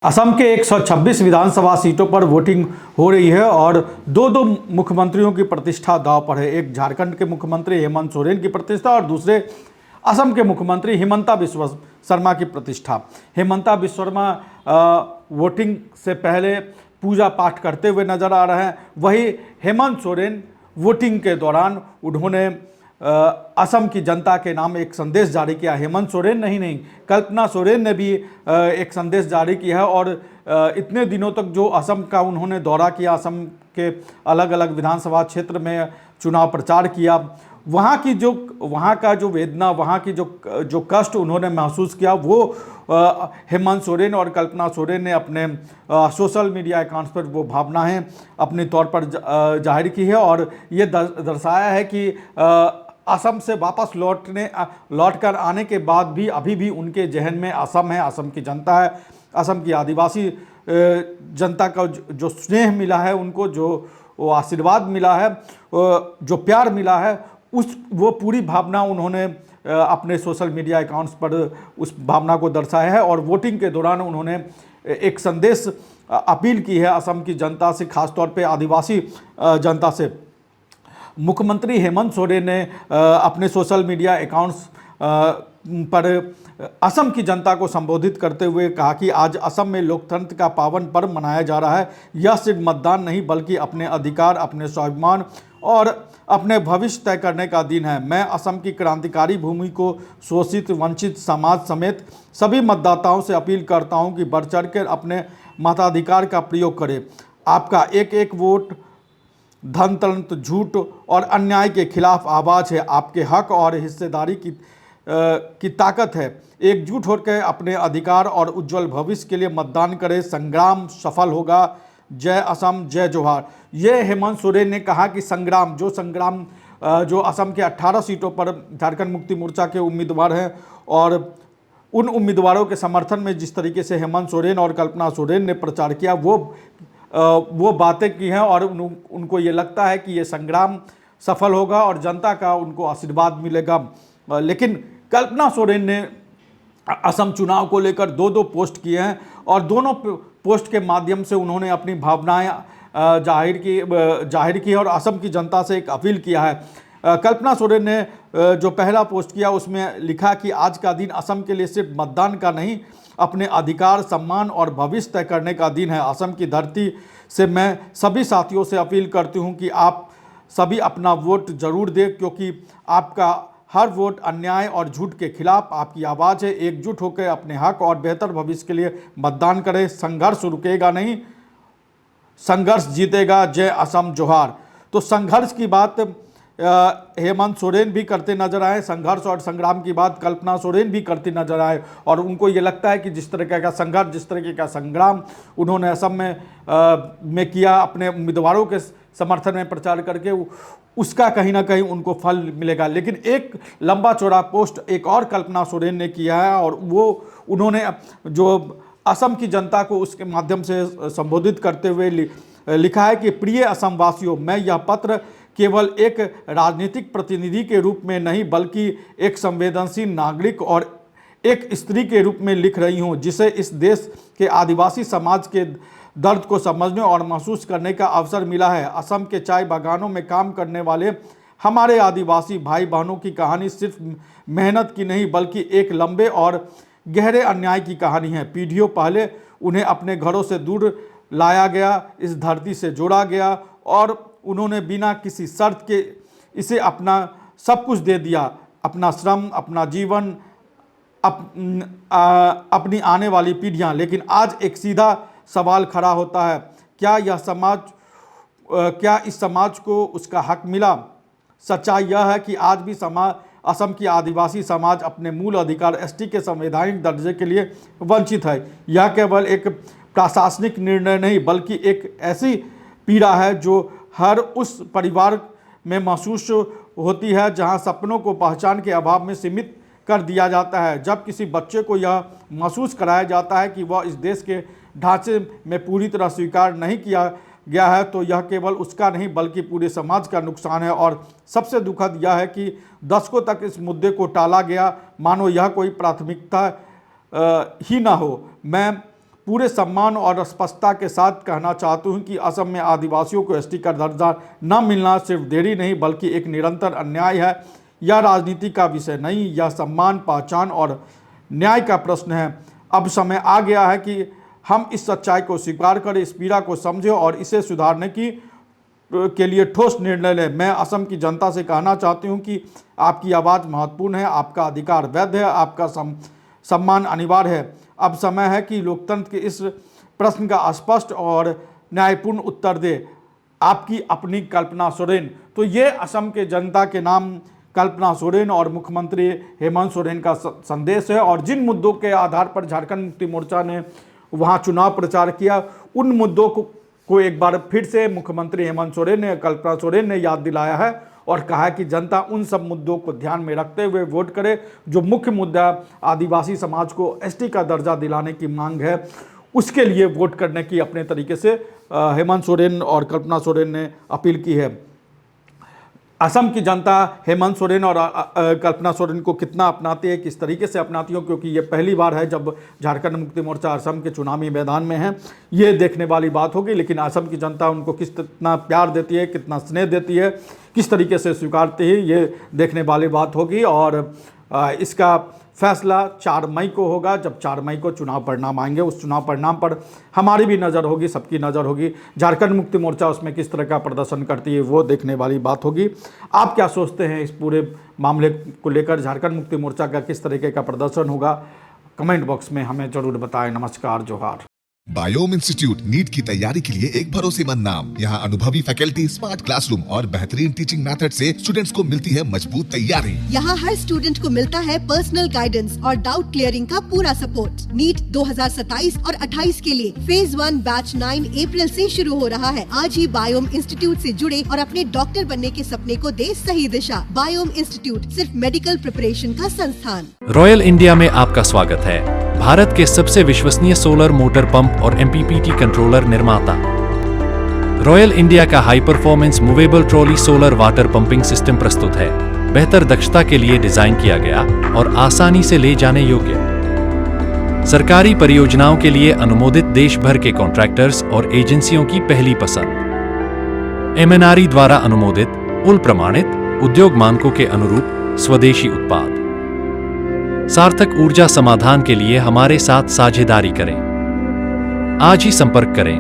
असम के 126 विधानसभा सीटों पर वोटिंग हो रही है और दो मुख्यमंत्रियों की प्रतिष्ठा दांव पर है। एक झारखंड के मुख्यमंत्री हेमंत सोरेन की प्रतिष्ठा और दूसरे असम के मुख्यमंत्री हिमंता बिस्वा शर्मा की प्रतिष्ठा। हिमंता बिस्वा शर्मा वोटिंग से पहले पूजा पाठ करते हुए नजर आ रहे हैं, वहीं हेमंत सोरेन वोटिंग के दौरान उन्होंने असम की जनता के नाम एक संदेश जारी किया। हेमंत सोरेन नहीं, कल्पना सोरेन ने भी एक संदेश जारी किया है और इतने दिनों तक जो असम का उन्होंने दौरा किया, असम के अलग अलग विधानसभा क्षेत्र में चुनाव प्रचार किया, वहाँ का जो वेदना, वहाँ की जो कष्ट उन्होंने महसूस किया, वो हेमंत सोरेन और कल्पना सोरेन ने अपने सोशल मीडिया अकाउंट्स पर वो भावनाएं अपने तौर पर जाहिर की है और ये दर्शाया है कि असम से वापस लौटकर आने के बाद भी अभी भी उनके जहन में असम है, असम की जनता है, असम की आदिवासी जनता का जो स्नेह मिला है, उनको जो आशीर्वाद मिला है, जो प्यार मिला है, वो पूरी भावना उन्होंने अपने सोशल मीडिया अकाउंट्स पर उस भावना को दर्शाया है। और वोटिंग के दौरान उन्होंने एक संदेश अपील की है असम की जनता से, खासतौर पे आदिवासी जनता से। मुख्यमंत्री हेमंत सोरेन ने अपने सोशल मीडिया अकाउंट्स पर असम की जनता को संबोधित करते हुए कहा कि आज असम में लोकतंत्र का पावन पर्व मनाया जा रहा है। यह सिर्फ मतदान नहीं बल्कि अपने अधिकार, अपने स्वाभिमान और अपने भविष्य तय करने का दिन है। मैं असम की क्रांतिकारी भूमि को शोषित, वंचित समाज समेत सभी मतदाताओं से अपील करता हूं कि बढ़ चढ़कर अपने मताधिकार का प्रयोग करें। आपका एक एक वोट धनतंत्र, झूठ और अन्याय के खिलाफ आवाज़ है। आपके हक और हिस्सेदारी की ताकत है। एकजुट होकर अपने अधिकार और उज्जवल भविष्य के लिए मतदान करें। संग्राम सफल होगा। जय असम, जय जोहार। ये हेमंत सोरेन ने कहा कि संग्राम जो असम के 18 सीटों पर झारखंड मुक्ति मोर्चा के उम्मीदवार हैं और उन उम्मीदवारों के समर्थन में जिस तरीके से हेमंत सोरेन और कल्पना सोरेन ने प्रचार किया, वो बातें की हैं और उनको ये लगता है कि ये संग्राम सफल होगा और जनता का उनको आशीर्वाद मिलेगा। लेकिन कल्पना सोरेन ने असम चुनाव को लेकर दो पोस्ट किए हैं और दोनों पोस्ट के माध्यम से उन्होंने अपनी भावनाएं जाहिर की और असम की जनता से एक अपील किया है। कल्पना सोरेन ने जो पहला पोस्ट किया उसमें लिखा कि आज का दिन असम के लिए सिर्फ मतदान का नहीं, अपने अधिकार, सम्मान और भविष्य तय करने का दिन है। असम की धरती से मैं सभी साथियों से अपील करती हूं कि आप सभी अपना वोट जरूर दें, क्योंकि आपका हर वोट अन्याय और झूठ के खिलाफ आपकी आवाज़ है। एकजुट होकर अपने हक और बेहतर भविष्य के लिए मतदान करें। संघर्ष रुकेगा नहीं, संघर्ष जीतेगा। जय असम, जोहार। तो संघर्ष की बात हेमंत सोरेन भी करते नजर आए, संघर्ष और संग्राम की बात कल्पना सोरेन भी करती नजर आए और उनको ये लगता है कि जिस तरीके का संघर्ष, जिस तरीके का संग्राम उन्होंने असम में किया, अपने उम्मीदवारों के समर्थन में प्रचार करके, उसका कहीं ना कहीं उनको फल मिलेगा। लेकिन एक लंबा चौड़ा पोस्ट एक और कल्पना सोरेन ने किया है और वो उन्होंने जो असम की जनता को उसके माध्यम से संबोधित करते हुए लिखा है कि प्रिय असमवासियों, मैं यह पत्र केवल एक राजनीतिक प्रतिनिधि के रूप में नहीं बल्कि एक संवेदनशील नागरिक और एक स्त्री के रूप में लिख रही हूं, जिसे इस देश के आदिवासी समाज के दर्द को समझने और महसूस करने का अवसर मिला है। असम के चाय बागानों में काम करने वाले हमारे आदिवासी भाई बहनों की कहानी सिर्फ मेहनत की नहीं बल्कि एक लंबे और गहरे अन्याय की कहानी है। पीढ़ियों पहले उन्हें अपने घरों से दूर लाया गया, इस धरती से जोड़ा गया और उन्होंने बिना किसी शर्त के इसे अपना सब कुछ दे दिया, अपना श्रम, अपना जीवन, अपनी आने वाली पीढ़ियां। लेकिन आज एक सीधा सवाल खड़ा होता है, क्या इस समाज को उसका हक मिला? सच्चाई यह है कि आज भी असम की आदिवासी समाज अपने मूल अधिकार एसटी के संवैधानिक दर्जे के लिए वंचित है। यह केवल एक प्रशासनिक निर्णय नहीं बल्कि एक ऐसी पीड़ा है जो हर उस परिवार में महसूस होती है जहां सपनों को पहचान के अभाव में सीमित कर दिया जाता है। जब किसी बच्चे को यह महसूस कराया जाता है कि वह इस देश के ढांचे में पूरी तरह स्वीकार नहीं किया गया है तो यह केवल उसका नहीं बल्कि पूरे समाज का नुकसान है। और सबसे दुखद यह है कि दशकों तक इस मुद्दे को टाला गया, मानो यह कोई प्राथमिकता ही ना हो। मैं पूरे सम्मान और स्पष्टता के साथ कहना चाहती हूं कि असम में आदिवासियों को एसटी का दर्जा न मिलना सिर्फ देरी नहीं बल्कि एक निरंतर अन्याय है। यह राजनीति का विषय नहीं, यह सम्मान, पहचान और न्याय का प्रश्न है। अब समय आ गया है कि हम इस सच्चाई को स्वीकार करें, इस पीड़ा को समझें और इसे सुधारने के लिए ठोस निर्णय लें। मैं असम की जनता से कहना चाहती हूं कि आपकी आवाज़ महत्वपूर्ण है, आपका अधिकार वैध है, आपका सम्मान अनिवार्य है। अब समय है कि लोकतंत्र के इस प्रश्न का स्पष्ट और न्यायपूर्ण उत्तर दे। आपकी अपनी कल्पना सोरेन। तो ये असम के जनता के नाम कल्पना सोरेन और मुख्यमंत्री हेमंत सोरेन का संदेश है। और जिन मुद्दों के आधार पर झारखंड मुक्ति मोर्चा ने वहाँ चुनाव प्रचार किया, उन मुद्दों को एक बार फिर से मुख्यमंत्री हेमंत सोरेन ने, कल्पना सोरेन ने याद दिलाया है और कहा कि जनता उन सब मुद्दों को ध्यान में रखते हुए वोट करे। जो मुख्य मुद्दा आदिवासी समाज को एसटी का दर्जा दिलाने की मांग है, उसके लिए वोट करने की अपने तरीके से हेमंत सोरेन और कल्पना सोरेन ने अपील की है। असम की जनता हेमंत सोरेन और कल्पना सोरेन को कितना अपनाती है, किस तरीके से अपनाती है, क्योंकि ये पहली बार है जब झारखंड मुक्ति मोर्चा असम के चुनावी मैदान में है, ये देखने वाली बात होगी। लेकिन असम की जनता उनको कितना प्यार देती है, कितना स्नेह देती है, किस तरीके से स्वीकारती है, ये देखने वाली बात होगी। और इसका फैसला 4 मई को होगा, जब 4 मई को चुनाव परिणाम आएंगे। उस चुनाव परिणाम पर हमारी भी नज़र होगी, सबकी नज़र होगी। झारखंड मुक्ति मोर्चा उसमें किस तरह का प्रदर्शन करती है, वो देखने वाली बात होगी। आप क्या सोचते हैं इस पूरे मामले को लेकर? झारखंड मुक्ति मोर्चा का किस तरीके का प्रदर्शन होगा? कमेंट बॉक्स में हमें जरूर बताएं। नमस्कार, जोहार। बायोम इंस्टीट्यूट नीट की तैयारी के लिए एक भरोसेमंद नाम। यहाँ अनुभवी फैकल्टी, स्मार्ट क्लासरूम और बेहतरीन टीचिंग मेथड से स्टूडेंट्स को मिलती है मजबूत तैयारी। यहाँ हर स्टूडेंट को मिलता है पर्सनल गाइडेंस और डाउट क्लियरिंग का पूरा सपोर्ट। नीट 2027 और 28 के लिए फेज 1 बैच 9 अप्रैल से शुरू हो रहा है। आज ही बायोम इंस्टीट्यूट से जुड़े और अपने डॉक्टर बनने के सपने को दे सही दिशा। बायोम इंस्टीट्यूट सिर्फ मेडिकल प्रिपरेशन का संस्थान। रॉयल इंडिया में आपका स्वागत है। भारत के सबसे विश्वसनीय सोलर मोटर पंप और एमपीपीटी कंट्रोलर निर्माता। रॉयल इंडिया का high performance movable trolley solar water pumping system प्रस्तुत है। बेहतर दक्षता के लिए डिजाइन किया गया और आसानी से ले जाने योग्य। सरकारी परियोजनाओं के लिए अनुमोदित, देश भर के कॉन्ट्रैक्टर्स और एजेंसियों की पहली पसंद। एमएनआरई द्वारा अनुमोदित, उल प्रमाणित, उद्योग मानकों के अनुरूप स्वदेशी उत्पाद। सार्थक ऊर्जा समाधान के लिए हमारे साथ साझेदारी करें। आज ही संपर्क करें।